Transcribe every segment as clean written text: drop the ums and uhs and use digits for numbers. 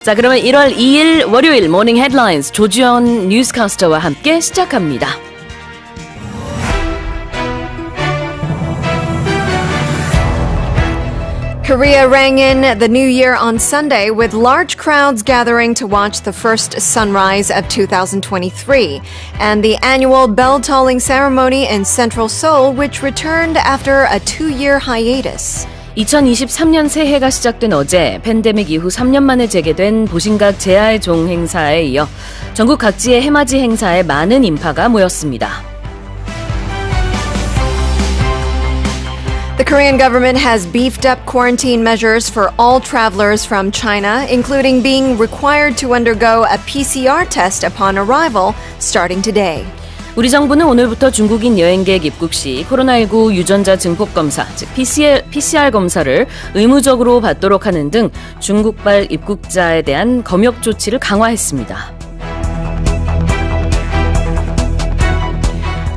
자, 그러면 1월 2일 월요일 모닝 헤드라인스 조주현 뉴스캐스터와 함께 시작합니다. Korea rang in the new year on Sunday with large crowds gathering to watch the first sunrise of 2023 and the annual bell-tolling ceremony in central Seoul, which returned after a 2-year hiatus. 2023년 새해가 시작된 어제 팬데믹 이후 3년 만에 재개된 보신각 제아의 종 행사에 이어 전국 각지의 해맞이 행사에 많은 인파가 모였습니다. The Korean government has beefed up quarantine measures for all travelers from China, including being required to undergo a PCR test upon arrival starting today. 우리 정부는 오늘부터 중국인 여행객 입국 시 코로나19 유전자 증폭 검사, 즉 PCR 검사를 의무적으로 받도록 하는 등 중국발 입국자에 대한 검역 조치를 강화했습니다.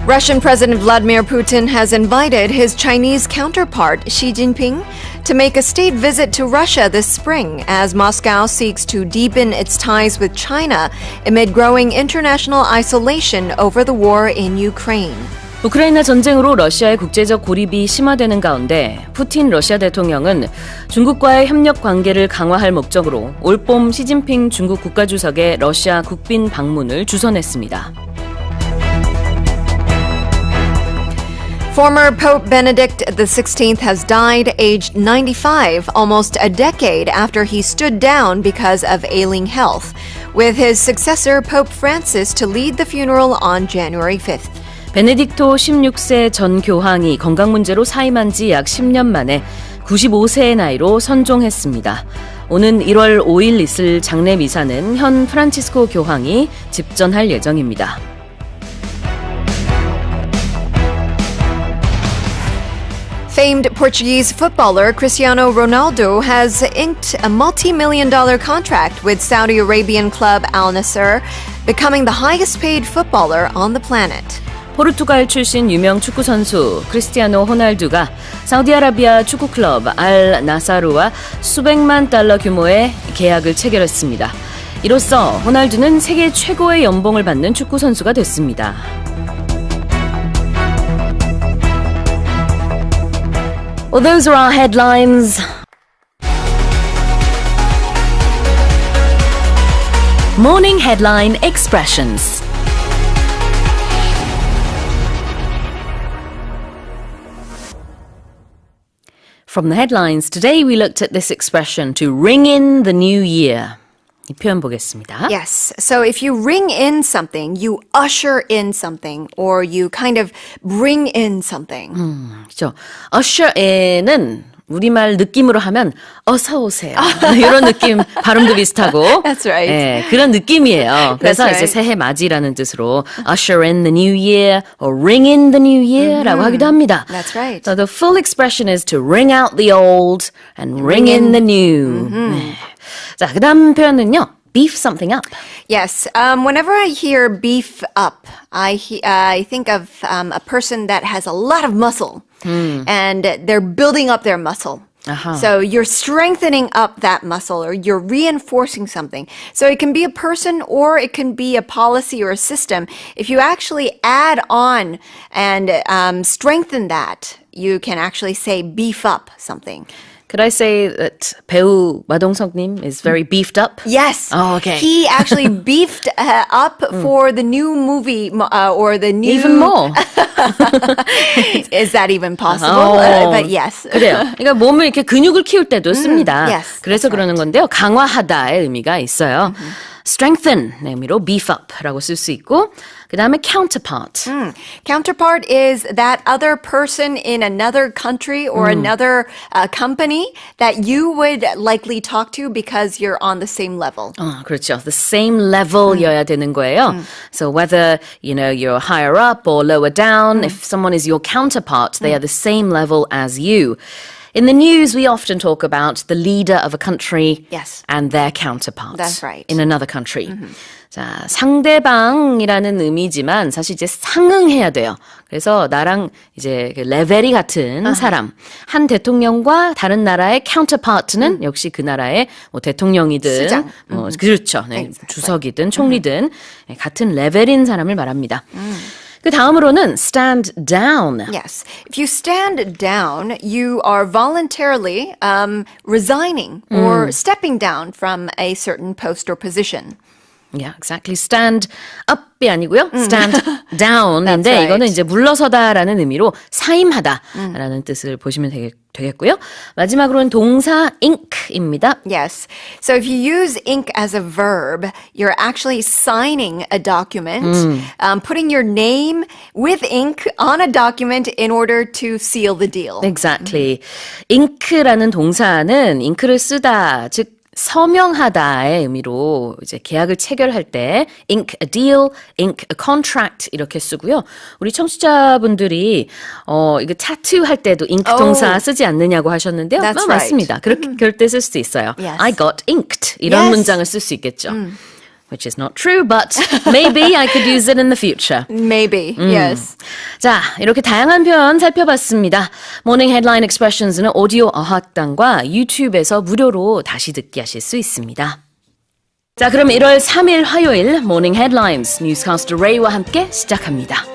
Russian President Vladimir Putin has invited his Chinese counterpart Xi Jinping to make a state visit to Russia this spring as Moscow seeks to deepen its ties with China amid growing international isolation over the war in Ukraine. 우크라이나 전쟁으로 러시아의 국제적 고립이 심화되는 가운데 푸틴 러시아 대통령은 중국과의 협력 관계를 강화할 목적으로 올봄 시진핑 중국 국가주석의 러시아 국빈 방문을 주선했습니다. Former Pope Benedict XVI has died aged 95, almost a decade after he stood down because of ailing health, with his successor Pope Francis to lead the funeral on January 5th. 베네딕토 16세 전 교황이 건강 문제로 사임한 지 약 10년 만에 95세의 나이로 선종했습니다. 오는 1월 5일 있을 장례 미사는 현 프란치스코 교황이 집전할 예정입니다. Famed Portuguese footballer Cristiano Ronaldo has inked a multi-million-dollar contract with Saudi Arabian club Al Nassr, becoming the highest-paid footballer on the planet. 포르투갈 출신 유명 축구 선수 크리스티아노 호날두가 사우디아라비아 축구 클럽 알 나사르와 수백만 달러 규모의 계약을 체결했습니다. 이로써 호날두는 세계 최고의 연봉을 받는 축구 선수가 됐습니다. Well, those are our headlines. Morning Headline Expressions. From the headlines, today we looked at this expression to ring in the new year. 이 표현 보겠습니다. Yes. So if you ring in something, you usher in something, or you kind of bring in something. 그렇죠. usher in은 우리말 느낌으로 하면 어서 오세요. 이런 느낌 발음도 비슷하고. That's right. 네, 그런 느낌이에요. 그래서 That's right. 이제 새해 맞이라는 뜻으로 usher in the new year or ring in the new year라고 하기도 합니다. That's right. So the full expression is to ring out the old and ring in the new. 네. 자, 그다음 표현은요. beef something up. Yes. Whenever I hear beef up, I think of a person that has a lot of muscle, and they're building up their muscle. Uh-huh. So you're strengthening up that muscle, or you're reinforcing something. So it can be a person, or it can be a policy or a system. If you actually add on and strengthen that, you can actually say beef up something. Could I say that 배우 마동석님 is very beefed up? Yes. Oh, okay. He actually beefed up for the new movie or the new... Even more. Is that even possible? Oh. But yes. 그래요. 그러니까 몸을 이렇게 근육을 키울 때도 씁니다. yes, 그래서 that's 그러는 건데요. 강화하다의 의미가 있어요. strengthen 의 의미로 beef up라고 쓸 수 있고 그 다음에 counterpart. Counterpart is that other person in another country or another company that you would likely talk to because you're on the same level. 그렇죠. The same level여야 되는 거예요. So whether you're higher up or lower down, if someone is your counterpart, they are the same level as you. In the news, we often talk about the leader of a country Yes. and their counterparts That's right. in another country. 자, 상대방이라는 의미지만 사실 이제 상응해야 돼요. 그래서 나랑 이제 그 레벨이 같은 사람, 한 대통령과 다른 나라의 counterpart는 역시 그 나라의 뭐 대통령이든, 수장. 그렇죠, 네, Exactly. 주석이든 총리든 같은 레벨인 사람을 말합니다. 그 다음으로는 stand down. Yes. If you stand down, you are voluntarily resigning or stepping down from a certain post or position. Yeah, exactly. Stand up이 아니고요. stand down인데 That's right. 이거는 이제 물러서다라는 의미로 사임하다라는 뜻을 보시면 되겠고요. 마지막으로는 동사 ink입니다. Yes. So if you use ink as a verb, you're actually signing a document, putting your name with ink on a document in order to seal the deal. Exactly. ink라는 동사는 잉크를 쓰다, 즉 서명하다의 의미로 이제 계약을 체결할 때 ink a deal, ink a contract 이렇게 쓰고요. 우리 청취자분들이 이거 타투 할 때도 ink 동사 쓰지 않느냐고 하셨는데요. That's right. 맞습니다. 그럴 때 쓸 수도 있어요. Yes. I got inked 이런 Yes. 문장을 쓸 수 있겠죠. Which is not true, but maybe I could use it in the future. Maybe. Yes. 자, 이렇게 다양한 표현 살펴봤습니다. 모닝 헤드라인 익스프레션스는 오디오 어학당과 유튜브에서 무료로 다시 듣기 하실 수 있습니다. 자, 그럼 1월 3일 화요일 모닝 헤드라인스 뉴스캐스터 레이와 함께 시작합니다.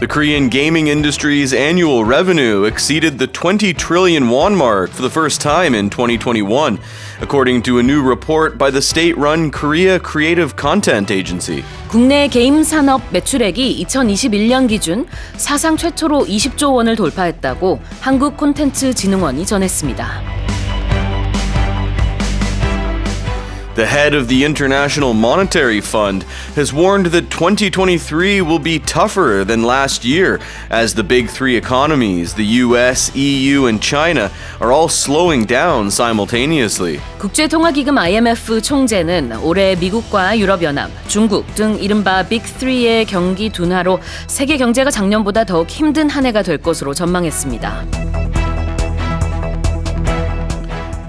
The Korean gaming industry's annual revenue exceeded the 20 trillion won mark for the first time in 2021, according to a new report by the state-run Korea Creative Content Agency. 국내 게임 산업 매출액이 2021년 기준 사상 최초로 20조 원을 돌파했다고 한국콘텐츠진흥원이 전했습니다. The head of the International Monetary Fund has warned that 2023 will be tougher than last year as the big three economies, the US, EU, and China, are all slowing down simultaneously. 국제통화기금 IMF 총재는 올해 미국과 유럽연합, 중국 등 이른바 빅3의 경기 둔화로 세계 경제가 작년보다 더욱 힘든 한 해가 될 것으로 전망했습니다.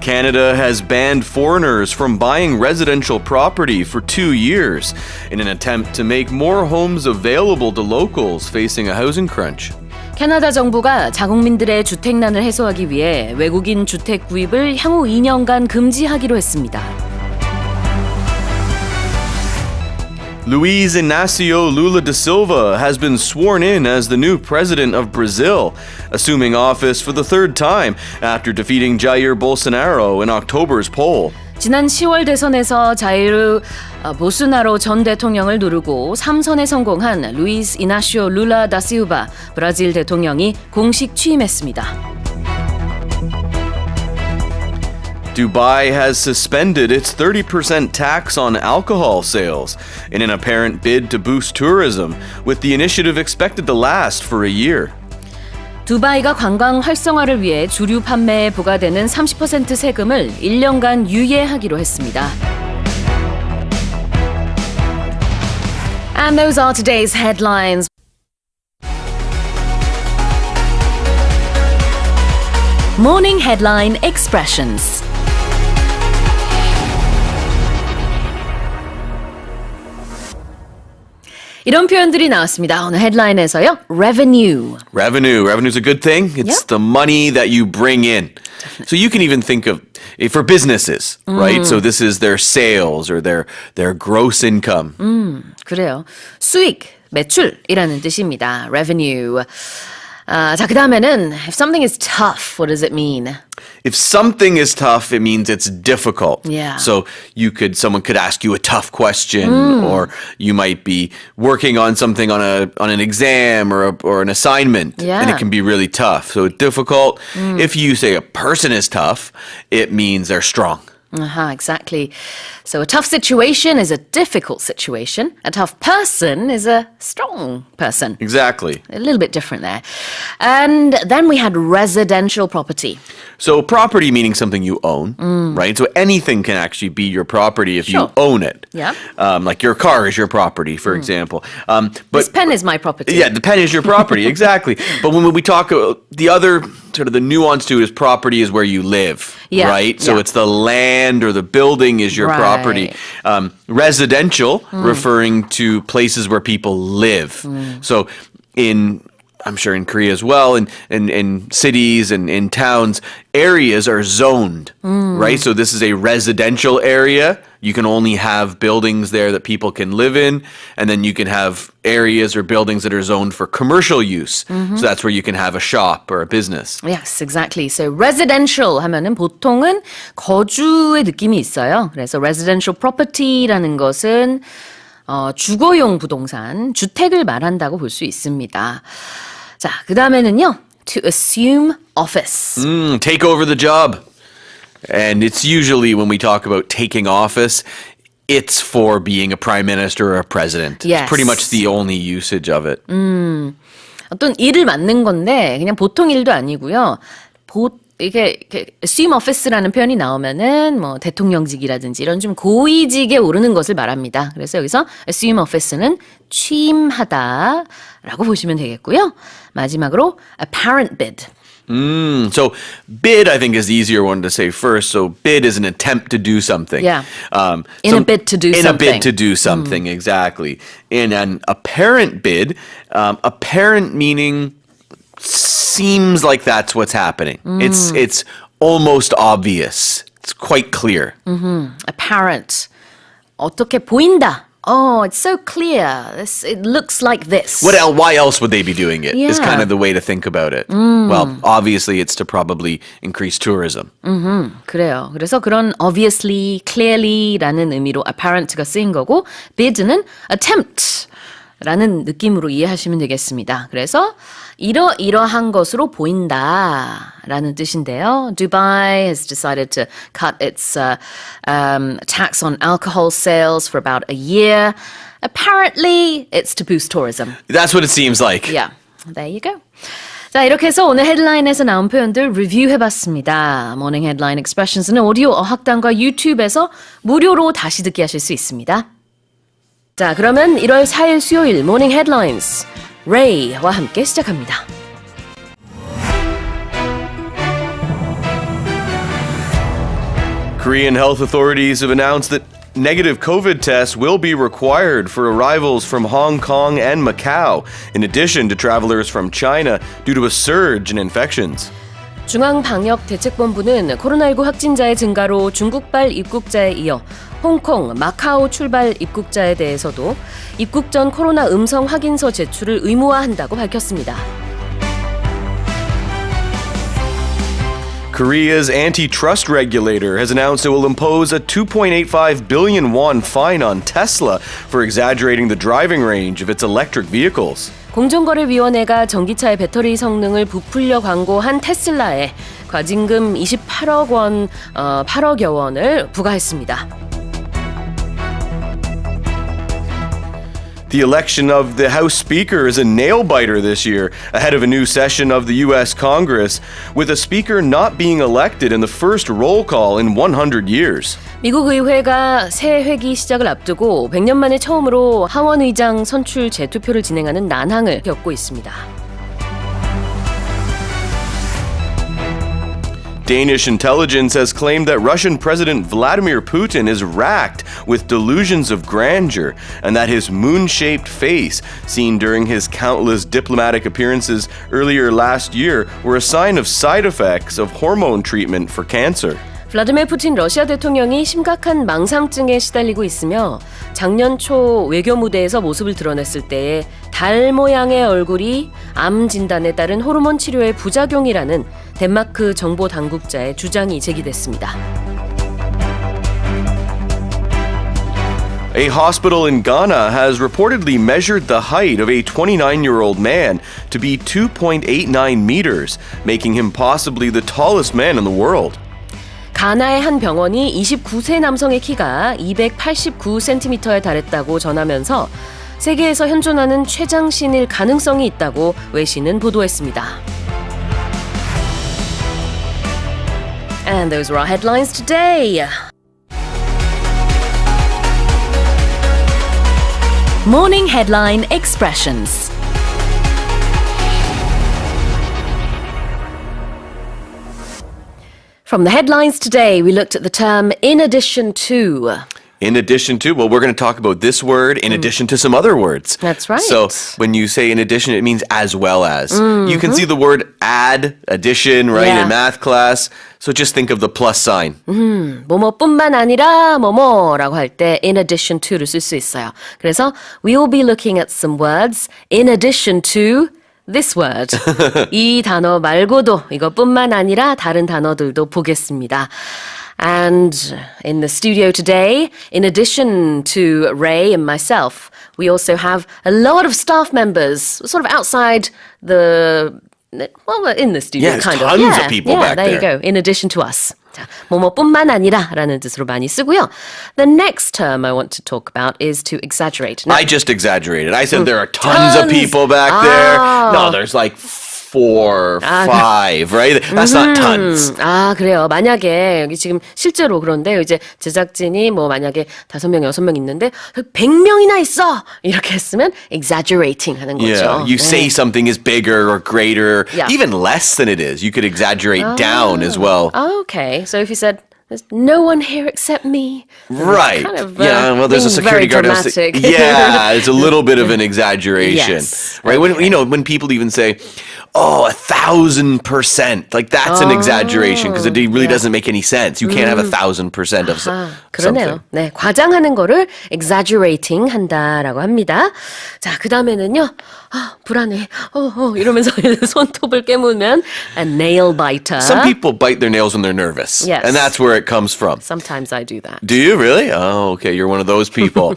Canada has banned foreigners from buying residential property for 2 years in an attempt to make more homes available to locals facing a housing crunch. 캐나다 정부가 자국민들의 주택난을 해소하기 위해 외국인 주택 구입을 향후 2년간 금지하기로 했습니다. Luiz Inácio Lula da Silva has been sworn in as the new president of Brazil, assuming office for the third time after defeating Jair Bolsonaro in October's poll. 지난 10월 대선에서 자이르 보스나로 전 대통령을 누르고 3선에 성공한 루이스 이나시오 룰라 다 시우바 브라질 대통령이 공식 취임했습니다. Dubai has suspended its 30% tax on alcohol sales in an apparent bid to boost tourism, with the initiative expected to last for a year. 두바이가 관광 활성화를 위해 주류 판매에 부과되는 30% 세금을 1년간 유예하기로 했습니다. And those are today's headlines. Morning Headline Expressions. 이런 표현들이 나왔습니다. 오늘 헤드라인에서요. Revenue. Revenue's a good thing. It's the money that you bring in. So you can even think of for businesses, right? So this is their sales or their gross income. 그래요. 수익, 매출이라는 뜻입니다. Revenue. 자, 그 다음에는 if something is tough, what does it mean? If something is tough, it means it's difficult. Yeah. So someone could ask you a tough question, or you might be working on something on an exam or an assignment, Yeah. and it can be really tough. So difficult. If you say a person is tough, it means they're strong. Exactly. So a tough situation is a difficult situation. A tough person is a strong person. Exactly. A little bit different there. And then we had residential property. So property meaning something you own, right? So anything can actually be your property if you own it. Yeah. Like your car is your property, for example. But This pen is my property. yeah, the pen is your property, exactly. But when we talk, the other sort of the nuance to it is property is where you live, Yeah, right? So yeah. it's the land or the building is your Right. property. Residential, referring to places where people live. So I'm sure in Korea as well, in cities and in towns, areas are zoned, right? So this is a residential area. You can only have buildings there that people can live in, and then you can have areas or buildings that are zoned for commercial use. So that's where you can have a shop or a business. Yes, exactly. So residential 하면은 보통은 거주의 느낌이 있어요. 그래서 residential property라는 것은 주거용 부동산, 주택을 말한다고 볼 수 있습니다. 자, 그 다음에는요. To assume office. Take over the job. And it's usually when we talk about taking office, it's for being a prime minister or a president. Yes. It's pretty much the only usage of it. 어떤 일을 맡는 건데 그냥 보통 일도 아니고요. 이게 assume office라는 표현이 나오면은 뭐 대통령직이라든지 이런 좀 고위직에 오르는 것을 말합니다. 그래서 여기서 assume office는 취임하다라고 보시면 되겠고요. 마지막으로 apparent bid. So bid, I think, is the easier one to say first. So bid is an attempt to do something. Yeah. In a bid to do in something. a bid to do something, exactly. In an apparent bid, apparent meaning seems like that's what's happening. It's almost obvious. It's quite clear. apparent. 어떻게 보인다. Oh, it's so clear. It looks like this. Why else would they be doing it? Is Yeah. kind of the way to think about it. Well, obviously it's to probably increase tourism. 그래요. 그래서 그런 obviously, clearly라는 의미로 apparent가 쓰인 거고 bid는 attempt라는 느낌으로 이해하시면 되겠습니다. 그래서 이러한 것으로 보인다라는 뜻인데요. Dubai has decided to cut its tax on alcohol sales for about a year. Apparently, it's to boost tourism. That's what it seems like. Yeah, there you go. 자, 이렇게 해서 오늘 헤드라인에서 나온 표현들 리뷰해봤습니다. 모닝 헤드라인 expressions는 오디오 어학당과 유튜브에서 무료로 다시 듣기 하실 수 있습니다. 자, 그러면 1월 4일 수요일 모닝 헤드라인스 레이와 함께 시작합니다. Korean health authorities have announced that negative COVID tests will be required for arrivals from Hong Kong and Macau, in addition to travelers from China, due to a surge in infections. 중앙방역대책본부는 코로나19 확진자의 증가로 중국발 입국자에 이어 홍콩, 마카오 출발 입국자에 대해서도 입국 전 코로나 음성 확인서 제출을 의무화한다고 밝혔습니다. Korea's antitrust regulator has announced it will impose a 2.85 billion won fine on Tesla for exaggerating the driving range of its electric vehicles. 공정거래위원회가 전기차의 배터리 성능을 부풀려 광고한 테슬라에 과징금 8억여 원을 부과했습니다. The election of the House Speaker is a nail-biter this year, ahead of a new session of the U.S. Congress, with a Speaker not being elected in the first roll call in 100 years. 미국 의회가 새 회기 시작을 앞두고 100년 만에 처음으로 하원의장 선출 재투표를 진행하는 난항을 겪고 있습니다. Danish intelligence has claimed that Russian President Vladimir Putin is racked with delusions of grandeur and that his moon-shaped face, seen during his countless diplomatic appearances earlier last year, were a sign of side effects of hormone treatment for cancer. 블라디미르 푸틴 러시아 대통령이 심각한 망상증에 시달리고 있으며 작년 초 외교 무대에서 모습을 드러냈을 때에 달 모양의 얼굴이 암 진단에 따른 호르몬 치료의 부작용이라는 덴마크 정보 당국자의 주장이 제기됐습니다. A hospital in Ghana has reportedly measured the height of a 29-year-old man to be 2.89 meters, making him possibly the tallest man in the world. 가나의 한 병원이 29세 남성의 키가 289cm에 달했다고 전하면서 세계에서 현존하는 최장신일 가능성이 있다고 외신은 보도했습니다. And those were our headlines today. Morning headline expressions. From the headlines today, we looked at the term in addition to. In addition to, well, we're going to talk about this word in addition to some other words. That's right. So when you say in addition, it means as well as. You can see the word add, addition, right, Yeah. in math class. So just think of the plus sign. 뭐뭐뿐만 아니라 뭐뭐라고 할 때 in addition to를 쓸 수 있어요. 그래서 we will be looking at some words in addition to this word. 이 단어 말고도 이것뿐만 아니라 다른 단어들도 보겠습니다. And in the studio today, in addition to Ray and myself, we also have a lot of staff members sort of outside the, well, in the studio, Yeah, there's kind of. tons of people back there. you there. go. In addition to us. 자, 뭐뭐뿐만 아니라 라는 뜻으로 많이 쓰고요. The next term I want to talk about is to exaggerate. Now, I just exaggerated. I said there are tons of people back there. No, there's like 4, 5, right? That's not tons. 아, 그래요. 만약에 여기 지금 실제로 그런데 이제 제작진이 뭐 만약에 5명, 6명 있는데 100명이나 있어! 이렇게 했으면 exaggerating 하는 거죠. Yeah, you say something is bigger or greater, Yeah. even less than it is. You could exaggerate down as well. Okay, so if you said, there's no one here except me. Right. Kind of, yeah, well, there's a being security very guard. dramatic. Yeah, it's a little bit of an exaggeration. Yes. Right? When, when people even say, oh, 1,000%, like that's an exaggeration because it really doesn't make any sense. You can't have 1,000% of 그러네요. something. 네, 과장하는 거를 exaggerating 한다라고 합니다. 자, 그 다음에는요. 아, 불안해. 이러면서 손톱을 깨물면 a nail biter. Some people bite their nails when they're nervous. Yes. And that's where it comes from. Sometimes I do that. Do you really? Oh, okay. You're one of those people.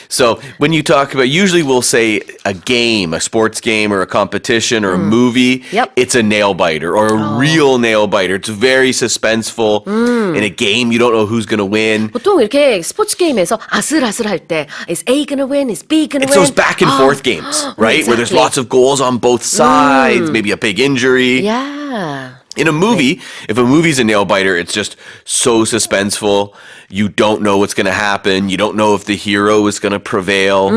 So when you talk about, usually we'll say a game, a sports game or a competition or a movie. Yep. It's a nail biter or a real nail biter. It's very suspenseful. In a game, you don't know who's going to win. 보통 이렇게 스포츠 게임에서 아슬아슬할 때 is A gonna win, is B gonna It's win? those back and forth games, right? Where there's exactly. lots of goals on both sides, maybe a big injury. Yeah. In a movie, if a movie's a nail biter, it's just so suspenseful. You don't know what's going to happen. You don't know if the hero is going to prevail.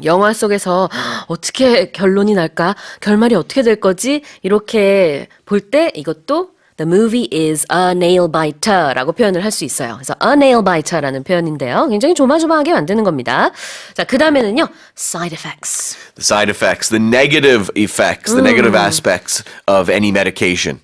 영화 속에서 어떻게 결론이 날까? 결말이 어떻게 될 거지? 이렇게 볼 때 이것도 The movie is a nail biter라고 표현을 할 수 있어요. 그래서 a nail biter라는 표현인데요. 굉장히 조마조마하게 만드는 겁니다. 자, 그 다음에는요. Side effects. The side effects, the negative effects, the negative aspects of any medication.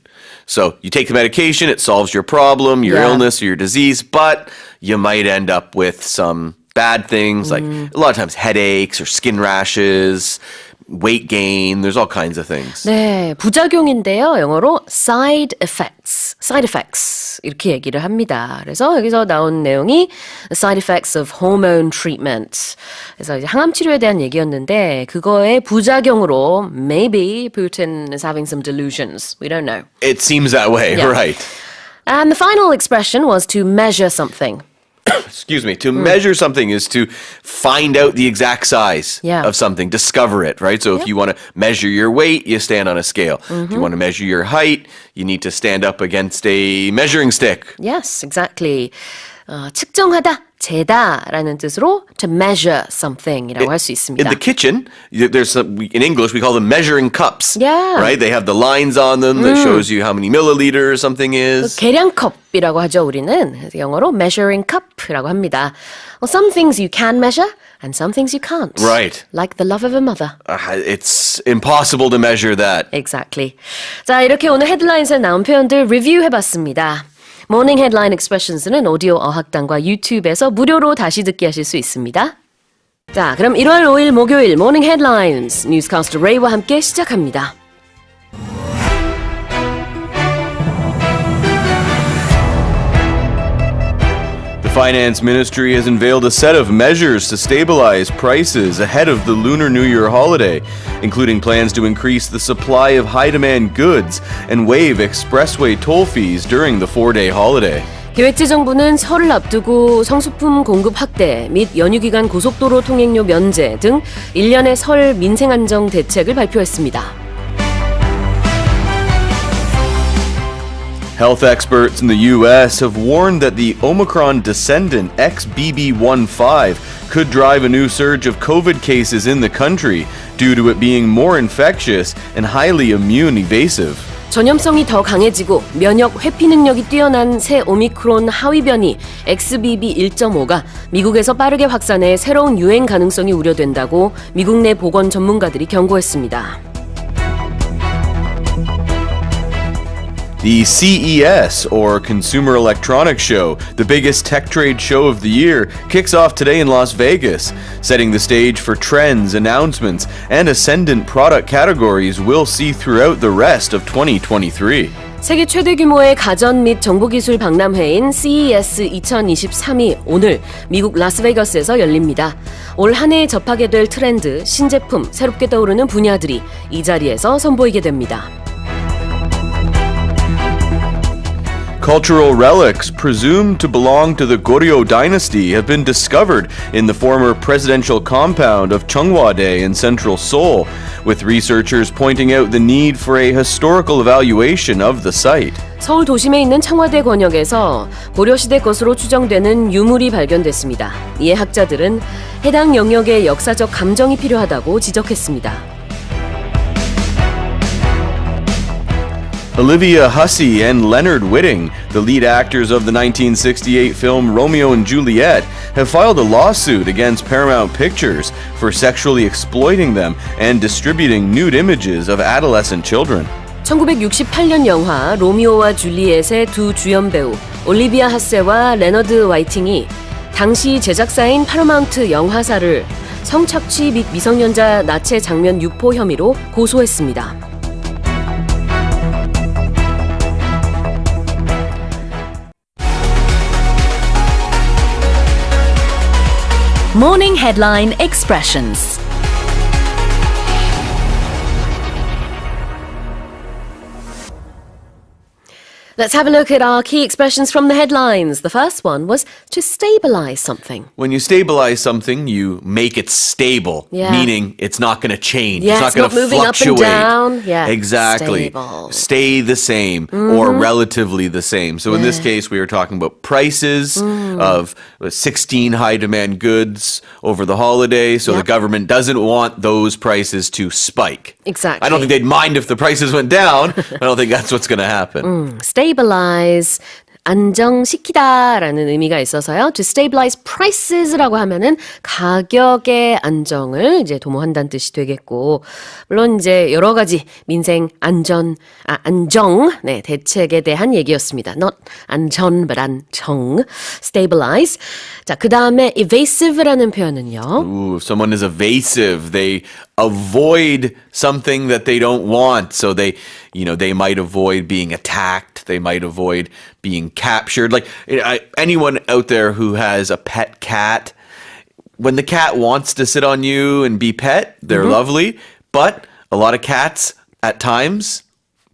So you take the medication, it solves your problem, your Yeah. illness, or your disease, but you might end up with some bad things like a lot of times headaches or skin rashes, weight gain, there's all kinds of things. 네, 부작용인데요. 영어로 side effects. side effects 이렇게 얘기를 합니다. 그래서 여기서 나온 내용이 side effects of hormone treatment. 그래서 이제 항암 치료에 대한 얘기였는데 그거의 부작용으로 maybe Putin is having some delusions. We don't know. It seems that way, Yeah. right? And the final expression was to measure something. Excuse me. To measure something is to find out the exact size Yeah. of something, discover it, right? So if you want to measure your weight, you stand on a scale. If you want to measure your height, you need to stand up against a measuring stick. Yes, exactly. 측정하다, 재다라는 뜻으로 to measure something이라고 할 수 있습니다. In the kitchen, there's some, in English we call them measuring cups. Yeah. Right? They have the lines on them that shows you how many milliliters something is. 계량컵이라고 하죠, 우리는. 그래서 영어로 measuring cup라고 합니다. Well, some things you can measure and some things you can't. Right. Like the love of a mother. It's impossible to measure that. Exactly. 자, 이렇게 오늘 헤드라인에서 나온 표현들 리뷰해봤습니다. 모닝 헤드라인 익스프레션스는 오디오 어학당과 유튜브에서 무료로 다시 듣기 하실 수 있습니다. 자, 그럼 1월 5일 목요일 모닝 헤드라인스 뉴스캐스터 레이와 함께 시작합니다. The Finance Ministry has unveiled a set of measures to stabilize prices ahead of the Lunar New Year holiday, including plans to increase the supply of high-demand goods and waive expressway toll fees during the 4-day holiday. 기획재정부는 설을 앞두고 성수품 공급 확대 및 연휴기간 고속도로 통행료 면제 등 1년의 설 민생안정 대책을 발표했습니다. Health experts in the U.S. have warned that the Omicron descendant XBB.1.5 could drive a new surge of COVID cases in the country due to it being more infectious and highly immune evasive. 전염성이 더 강해지고 면역 회피 능력이 뛰어난 새 오미크론 하위 변이 XBB.1.5가 미국에서 빠르게 확산해 새로운 유행 가능성이 우려된다고 미국 내 보건 전문가들이 경고했습니다. The CES, or Consumer Electronics Show, the biggest tech trade show of the year, kicks off today in Las Vegas, setting the stage for trends, announcements, and ascendant product categories we'll see throughout the rest of 2023. 세계 최대 규모의 가전 및 정보기술 박람회인 CES 2023이 오늘 미국 라스베이거스에서 열립니다. 올 한 해에 접하게 될 트렌드, 신제품, 새롭게 떠오르는 분야들이 이 자리에서 선보이게 됩니다. Cultural relics presumed to belong to the Goryeo dynasty have been discovered in the former presidential compound of Cheongwadae in central Seoul, with researchers pointing out the need for a historical evaluation of the site. 서울 도심에 있는 청와대 권역에서 고려시대 것으로 추정되는 유물이 발견됐습니다. 이에 학자들은 해당 영역의 역사적 감정이 필요하다고 지적했습니다. Olivia Hussey and Leonard Whiting, the lead actors of the 1968 film Romeo and Juliet, have filed a lawsuit against Paramount Pictures for sexually exploiting them and distributing nude images of adolescent children. 1968년 영화 로미오와 줄리엣의 두 주연 배우 올리비아 하세와 레너드 화이팅이 당시 제작사인 파라마운트 영화사를 성착취 및 미성년자 나체 장면 유포 혐의로 고소했습니다. Morning Headline Expressions. Let's have a look at our key expressions from the headlines. The first one was to stabilize something. When you stabilize something, you make it stable, Yeah. meaning it's not going to change. Yeah, it's it's not not going to moving up and fluctuate. down. Yeah, exactly. stable. Stay the same or relatively the same. So in this case, we were talking about prices of 16 high-demand goods over the holiday. So the Yep. government doesn't want those prices to spike. Exactly. I don't think they'd mind if the prices went down. I don't think that's what's going to happen. Stabilize, 안정시키다라는 의미가 있어서요. To stabilize prices라고 하면은 가격의 안정을 이제 도모한다는 뜻이 되겠고, 물론 이제 여러 가지 민생 안정, 네, 대책에 대한 얘기였습니다. Not 안전, but 안정. Stabilize. 자, 그 다음에 evasive라는 표현은요. Ooh, if someone is evasive, they avoid something that they don't want. So they might avoid being attacked. They might avoid being captured. Like anyone out there who has a pet cat, when the cat wants to sit on you and be pet, they're lovely. But a lot of cats, at times,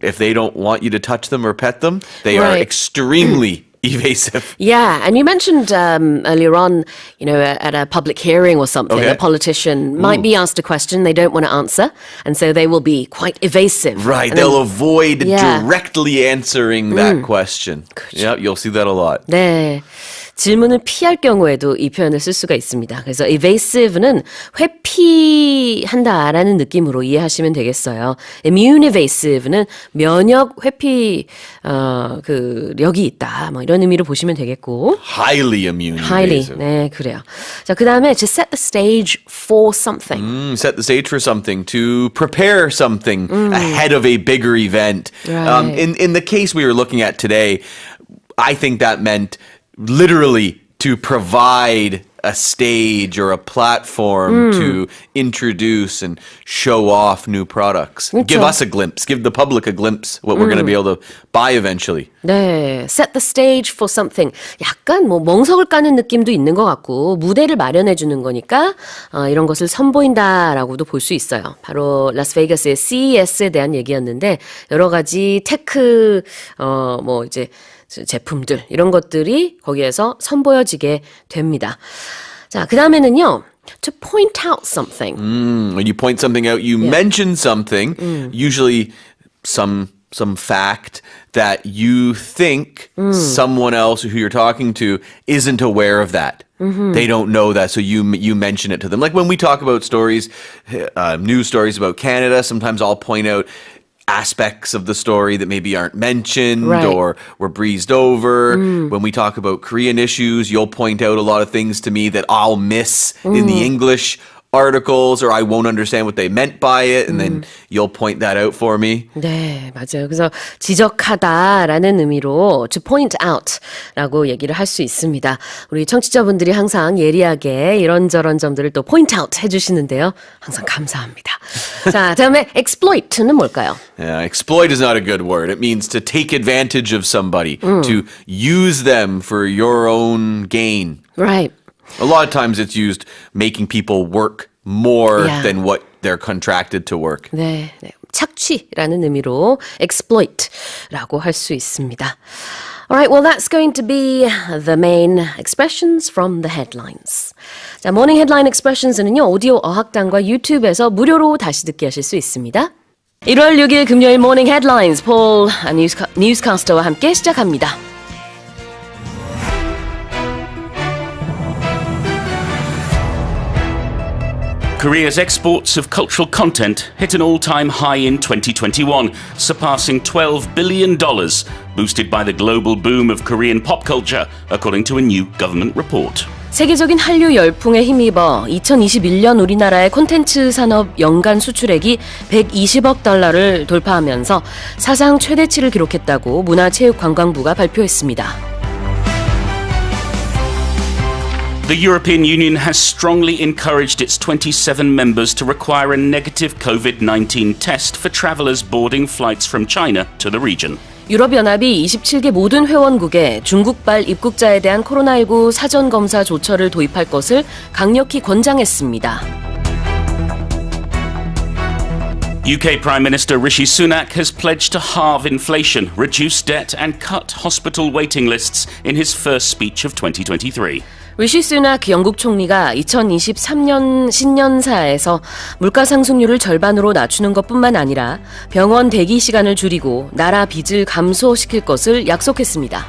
if they don't want you to touch them or pet them, they are Right. extremely evasive. Yeah, and you mentioned earlier on, at a public hearing or something, Okay. a politician might be asked a question they don't want to answer, and so they will be quite evasive. Right, And they'll avoid Yeah. directly answering that question. Yeah, you'll see that a lot. 네. 질문을 피할 경우에도 이 표현을 쓸 수가 있습니다. 그래서 evasive는 회피한다라는 느낌으로 이해하시면 되겠어요. immune evasive는 면역 회피 력이 있다. 뭐 이런 의미로 보시면 되겠고. Highly immune highly. evasive. 네, 그래요. 자, 그다음에 to set the stage for something. Set the stage for something, to prepare something ahead of a bigger event. Right. In the case we were looking at today, I think that meant literally to provide a stage or a platform to introduce and show off new products. 그렇죠. Give us a glimpse. Give the public a glimpse what we're going to be able to buy eventually. 네, set the stage for something. 약간 뭐 멍석을 까는 느낌도 있는 것 같고 무대를 마련해 주는 거니까 이런 것을 선보인다라고도 볼 수 있어요. 바로 라스베이거스의 CES에 대한 얘기였는데 여러 가지 테크 뭐 이제 제품들 이런 것들이 거기에서 선보여지게 됩니다. 자, 그다음에는요. To point out something. When you point something out, you mention something, usually some fact that you think someone else who you're talking to isn't aware of that. They don't know that, so you mention it to them. Like when we talk about stories, news stories about Canada, sometimes I'll point out aspects of the story that maybe aren't mentioned or were breezed over. When we talk about Korean issues, you'll point out a lot of things to me that I'll miss in the English articles or I won't understand what they meant by it and then you'll point that out for me. 네, 맞아요. 그래서 지적하다라는 의미로 to point out라고 얘기를 할 수 있습니다. 우리 청취자분들이 항상 예리하게 이런저런 점들을 또 point out 해주시는데요. 항상 감사합니다. 자, 다음에 exploit는 뭘까요? Exploit is not a good word. It means to take advantage of somebody, to use them for your own gain. Right. A lot of times it's used making people work more than what they're contracted to work. 네, 네. 착취라는 의미로 exploit라고 할 수 있습니다. Alright, well that's going to be the main expressions from the headlines. 자, Morning Headline Expressions는요, 오디오 어학당과 유튜브에서 무료로 다시 듣기 하실 수 있습니다. 1월 6일 금요일 Morning Headlines, 폴 뉴스캐스터와 함께 시작합니다. Korea's exports of cultural content hit an all-time high in 2021, surpassing $12 billion, boosted by the global boom of Korean pop culture, according to a new government report. 세계적인 한류 열풍에 힘입어 2021년 우리나라의 콘텐츠 산업 연간 수출액이 120억 달러를 돌파하면서 사상 최대치를 기록했다고 문화체육관광부가 발표했습니다. The European Union has strongly encouraged its 27 members to require a negative COVID-19 test for travellers boarding flights from China to the region. 유럽연합이 27개 모든 회원국에 중국발 입국자에 대한 코로나19 사전검사 조처를 도입할 것을 강력히 권장했습니다. UK Prime Minister Rishi Sunak has pledged to halve inflation, reduce debt and cut hospital waiting lists in his first speech of 2023. 리시 수낙 영국 총리가 2023년 신년사에서 물가 상승률을 절반으로 낮추는 것뿐만 아니라 병원 대기 시간을 줄이고 나라 빚을 감소시킬 것을 약속했습니다.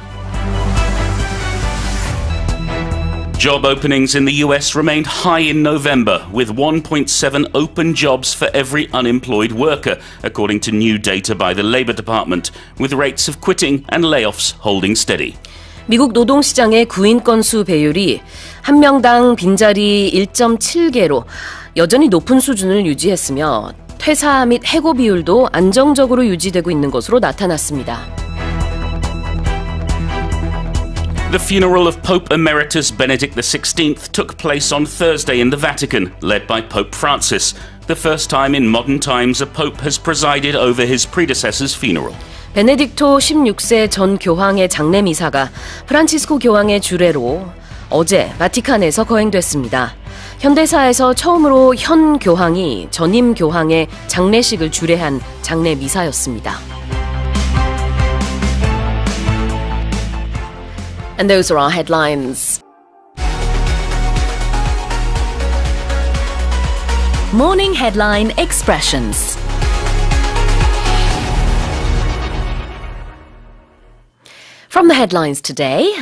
Job openings in the US remained high in November, with 1.7 open jobs for every unemployed worker, according to new data by the Labour Department, with rates of quitting and layoffs holding steady. 미국 노동시장의 구인 건수 배율이 한 명당 빈자리 1.7개로 여전히 높은 수준을 유지했으며 퇴사 및 해고 비율도 안정적으로 유지되고 있는 것으로 나타났습니다. The funeral of Pope Emeritus Benedict XVI took place on Thursday in the Vatican, led by Pope Francis, the first time in modern times a pope has presided over his predecessor's funeral. 베네딕토 16세 전 교황의 장례 미사가 프란치스코 교황의 주례로 어제 바티칸에서 거행됐습니다. 현대사에서 처음으로 현 교황이 전임 교황의 장례식을 주례한 장례 미사였습니다. And those are our headlines. Morning Headline Expressions. From the headlines today,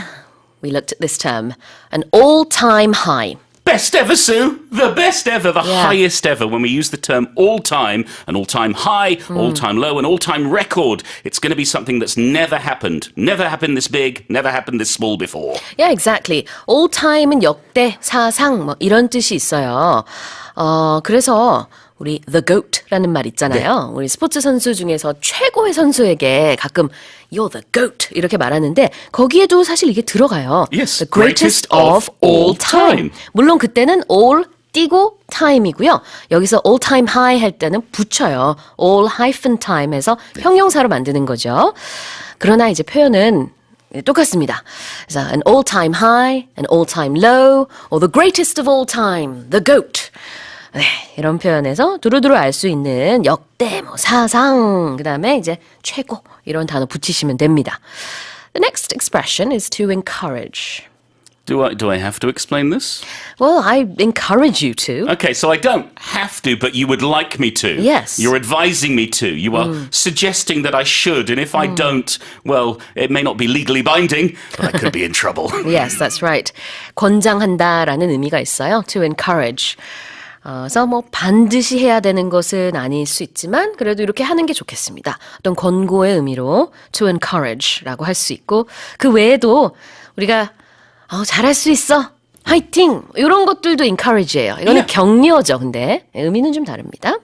we looked at this term, an all-time high. Best ever, Sue! The best ever, the highest ever. When we use the term all-time, an all-time high, all-time low, an all-time record, it's going to be something that's never happened. Never happened this big, never happened this small before. Yeah, exactly. all-time은 역대, 사상 뭐 이런 뜻이 있어요. 그래서 우리 the goat라는 말 있잖아요. 우리 스포츠 선수 중에서 최고의 선수에게 가끔 you're the goat 이렇게 말하는데 거기에도 사실 이게 들어가요. Yes, the greatest of all time. 물론 그때는 all 띄고 time이고요. 여기서 all time high 할 때는 붙여요. all hyphen time 해서 형용사로 만드는 거죠. 그러나 이제 표현은 똑같습니다. 그래서 an all time high, an all time low, or the greatest of all time, the goat. 네, 이런 표현에서 두루두루 알 수 있는 역대, 뭐 사상, 그 다음에 이제 최고 이런 단어 붙이시면 됩니다. The next expression is to encourage. Do I have to explain this? Well, I encourage you to. Okay, so I don't have to, but you would like me to. Yes. You're advising me to. You are suggesting that I should, and if I don't, well, it may not be legally binding, but I could be in trouble. Yes, that's right. 권장한다라는 의미가 있어요. To encourage. 그래서 뭐 반드시 해야 되는 것은 아닐 수 있지만 그래도 이렇게 하는 게 좋겠습니다. 어떤 권고의 의미로 to encourage라고 할 수 있고 그 외에도 우리가 잘할 수 있어. 화이팅! 이런 것들도 encourage예요. 이거는 격려죠, 근데. 의미는 좀 다릅니다.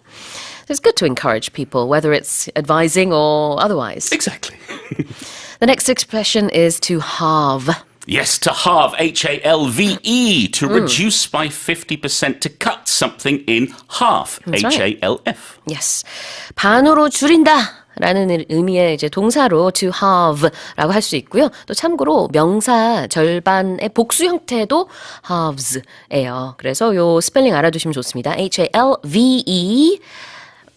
So it's good to encourage people, whether it's advising or otherwise. Exactly. The next expression is to halve. Yes, to halve, H-A-L-V-E, to reduce by 50%, to cut something in half, That's right. H-A-L-F. Yes. 반으로 줄인다. 라는 의미의 이제 동사로 to halve라고 할 수 있고요. 또 참고로 명사 절반의 복수 형태도 halves예요. 그래서 요 스펠링 알아두시면 좋습니다. H-A-L-V-E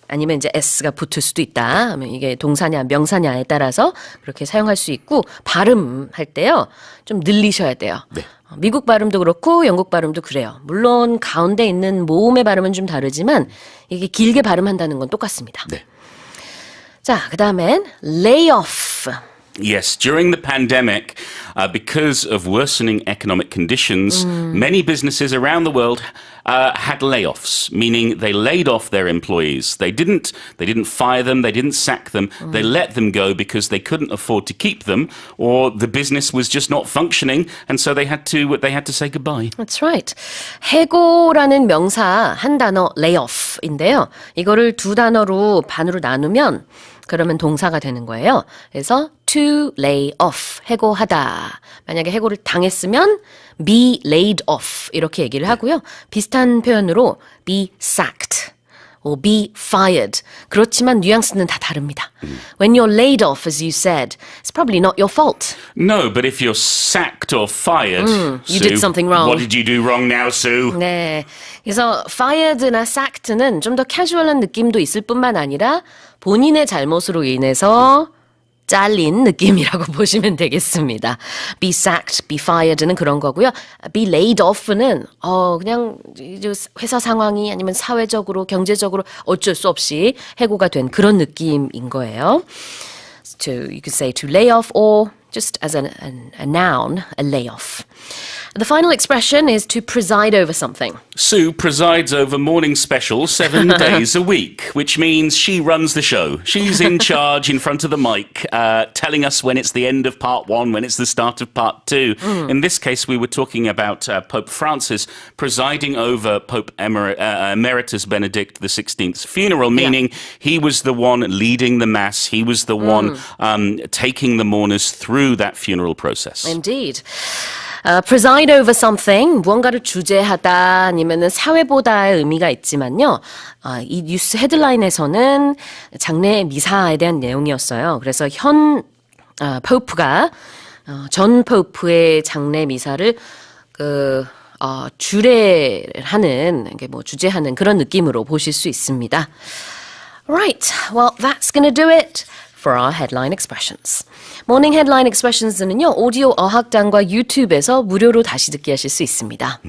아니면 이제 S가 붙을 수도 있다. 이게 동사냐 명사냐에 따라서 그렇게 사용할 수 있고 발음할 때요. 좀 늘리셔야 돼요. 네. 미국 발음도 그렇고 영국 발음도 그래요. 물론 가운데 있는 모음의 발음은 좀 다르지만 이게 길게 발음한다는 건 똑같습니다. 네. 자, 그 다음엔 lay off. Yes, during the pandemic, because of worsening economic conditions, many businesses around the world had layoffs, meaning they laid off their employees. They didn't fire them, they didn't sack them, they let them go because they couldn't afford to keep them, or the business was just not functioning, and so they had to say goodbye. That's right. 해고라는 명사 한 단어 layoff인데요. 이거를 두 단어로 반으로 나누면 그러면 동사가 되는 거예요. 그래서 to lay off, 해고하다. 만약에 해고를 당했으면 be laid off 이렇게 얘기를 하고요. 비슷한 표현으로 be sacked or be fired. 그렇지만 뉘앙스는 다 다릅니다. When you're laid off, as you said, it's probably not your fault. No, but if you're sacked or fired, you Sue, did something wrong. What did you do wrong now, Sue? 네, 그래서 fired나 sacked는 좀 더 캐주얼한 느낌도 있을 뿐만 아니라 본인의 잘못으로 인해서 잘린 느낌이라고 보시면 되겠습니다. Be sacked, be fired는 그런 거고요. Be laid off는 그냥 회사 상황이 아니면 사회적으로 경제적으로 어쩔 수 없이 해고가 된 그런 느낌인 거예요. You could say to lay off or just as a noun, a layoff. The final expression is to preside over something. Sue presides over Morning Special 7 days a week, which means she runs the show. She's in charge in front of the mic, telling us when it's the end of part 1, when it's the start of part 2. In this case, we were talking about Pope Francis presiding over Pope Emeritus Benedict XVI's funeral, meaning he was the one leading the mass. He was the one taking the mourners through that funeral process. Indeed. preside over something, 무언가를 주재하다 아니면은 사회보다의 의미가 있지만요. 이 뉴스 헤드라인에서는 장례 미사에 대한 내용이었어요. 그래서 현 포프가 전 포프의 장례 미사를 주례하는, 주재하는 그런 느낌으로 보실 수 있습니다. Right, well, that's gonna do it for our headline expressions. Morning headline expressions는요, 오디오 어학당과 유튜브에서 무료로 다시 듣기 하실 수 있습니다.